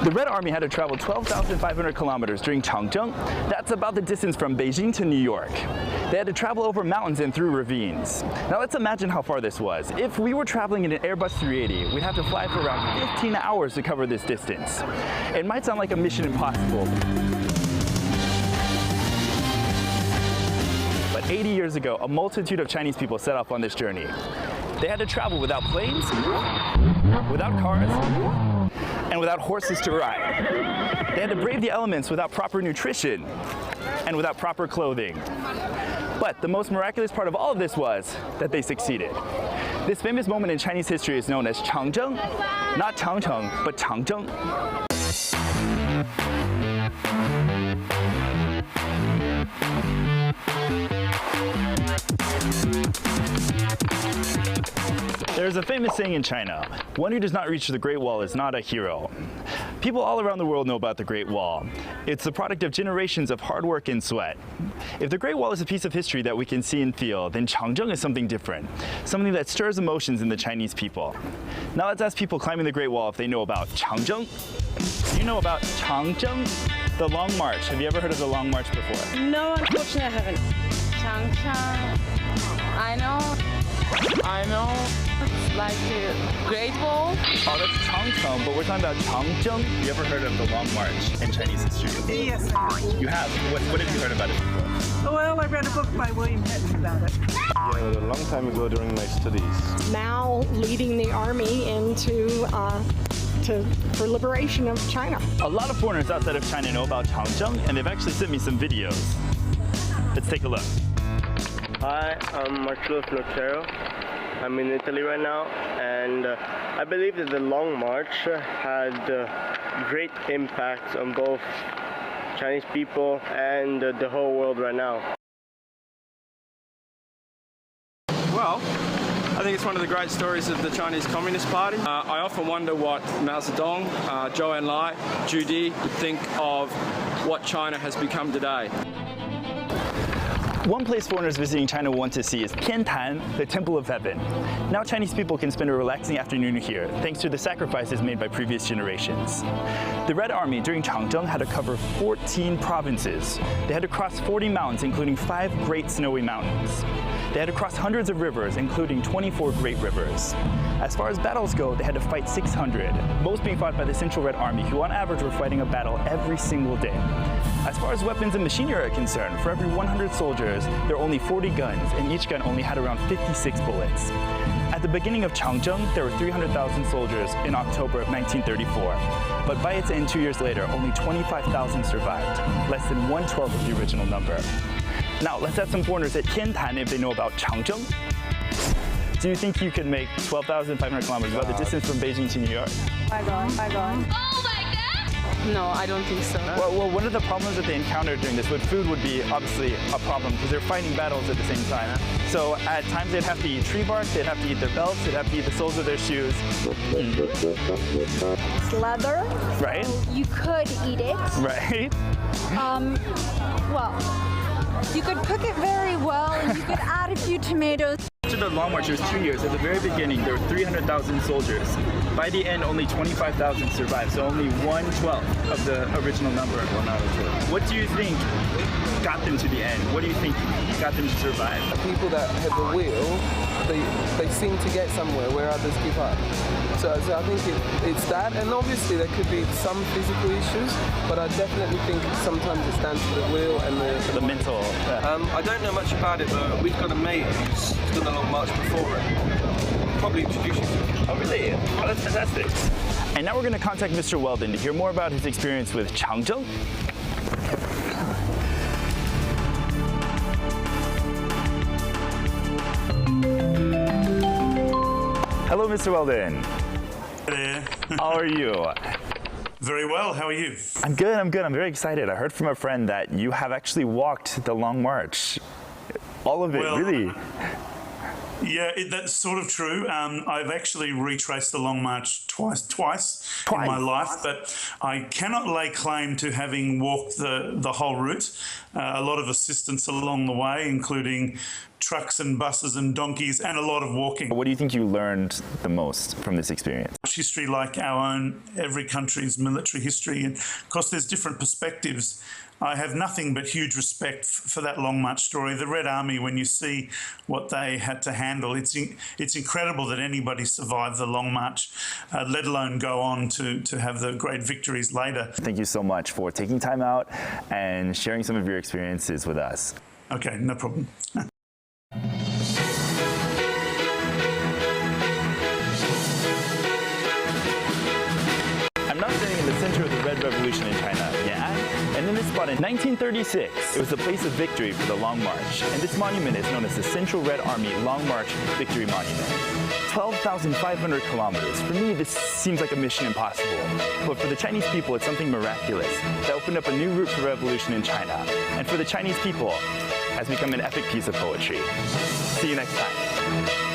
The Red Army had to travel 12,500 kilometers during Changzheng. That's about the distance from Beijing to New York. They had to travel over mountains and through ravines. Now let's imagine how far this was. If we were traveling in an Airbus 380, we'd have to fly for around 15 hours to cover this distance. It might sound like a mission impossible, but 80 years ago, a multitude of Chinese people set off on this journey. They had to travel without planes, without cars, and without horses to ride. They had to brave the elements without proper nutrition and without proper clothing. But the most miraculous part of all of this was that they succeeded. This famous moment in Chinese history is known as Changzheng, not Changcheng, but Changzheng. There's a famous saying in China, one who does not reach the Great Wall is not a hero. People all around the world know about the Great Wall. It's the product of generations of hard work and sweat. If the Great Wall is a piece of history that we can see and feel, then Changzheng is something different, something that stirs emotions in the Chinese people. Now let's ask people climbing the Great Wall if they know about Changzheng. Do you know about Changzheng? The Long March. Have you ever heard of the Long March before? No, unfortunately I haven't. Changcheng. I know. It's like a Great Wall. Oh, that's Changcheng, but we're talking about Changzheng. You ever heard of the Long March in Chinese history? Yes, I have. You have? What have you heard about it before? Well, I read a book by William Penn about it. Yeah, a long time ago during my studies. Mao leading the army into for liberation of China. A lot of foreigners outside of China know about Changzheng, and they've actually sent me some videos. Let's take a look. Hi, I'm Marcello Notero. I'm in Italy right now, and I believe that the Long March had great impact on both Chinese people and the whole world right now. Well, I think it's one of the great stories of the Chinese Communist Party. I often wonder what Mao Zedong, Zhou Enlai, Zhu Di would think of what China has become today. One place foreigners visiting China want to see is Tiantan, the Temple of Heaven. Now Chinese people can spend a relaxing afternoon here, thanks to the sacrifices made by previous generations. The Red Army during Changzheng had to cover 14 provinces. They had to cross 40 mountains, including 5 great snowy mountains. They had to cross hundreds of rivers, including 24 great rivers. As far as battles go, they had to fight 600, most being fought by the Central Red Army, who on average were fighting a battle every single day. As far as weapons and machinery are concerned, for every 100 soldiers, there are only 40 guns, and each gun only had around 56 bullets. At the beginning of Changzheng, there were 300,000 soldiers in October of 1934. But by its end 2 years later, only 25,000 survived, less than 1/12 of the original number. Now, let's ask some foreigners at Tiantan if they know about Changzheng. Do you think you could make 12,500 kilometers, about the distance from Beijing to New York? Bye bye. No, I don't think so. Well, one of the problems that they encountered during this, food would be obviously a problem because they're fighting battles at the same time. So at times they'd have to eat tree bark, they'd have to eat their belts, they'd have to eat the soles of their shoes. It's leather. Right. You could eat it. Right. Well, you could cook it very well, and you could add a few tomatoes. After the Long March, it was 2 years. At the very beginning, there were 300,000 soldiers. By the end, only 25,000 survived, so only 1/12 of the original number. What do you think got them to the end? What do you think got them to survive? People that have the will, they seem to get somewhere where others give up. So I think it's that, and obviously there could be some physical issues, but I definitely think sometimes it's down to the will and the mental. I don't know much about it, but we've got a mate who's done the Long March before it. Probably introduce you to him. Oh, really? Oh, that's fantastic. And now we're going to contact Mr. Weldon to hear more about his experience with Changzheng. Hello, Mr. Weldon. Hey there. How are you? Very well. How are you? I'm good. I'm very excited. I heard from a friend that you have actually walked the Long March. All of it, Well, really. Yeah, that's sort of true. I've actually retraced the Long March twice in my life, but I cannot lay claim to having walked the whole route. A lot of assistance along the way, including trucks and buses and donkeys, and a lot of walking. What do you think you learned the most from this experience? History, like our own, every country's military history, and of course there's different perspectives. I have nothing but huge respect for that Long March story. The Red Army, when you see what they had to handle, it's incredible that anybody survived the Long March, let alone go on to have the great victories later. Thank you so much for taking time out and sharing some of your experiences with us. Okay, no problem. I'm now standing in the center of the Red Revolution in China, Yan'an, and in this spot in 1936, it was the place of victory for the Long March, and this monument is known as the Central Red Army Long March Victory Monument. 12,500 kilometers. For me, this seems like a mission impossible, but for the Chinese people, it's something miraculous that opened up a new route for revolution in China, and for the Chinese people, has become an epic piece of poetry. See you next time.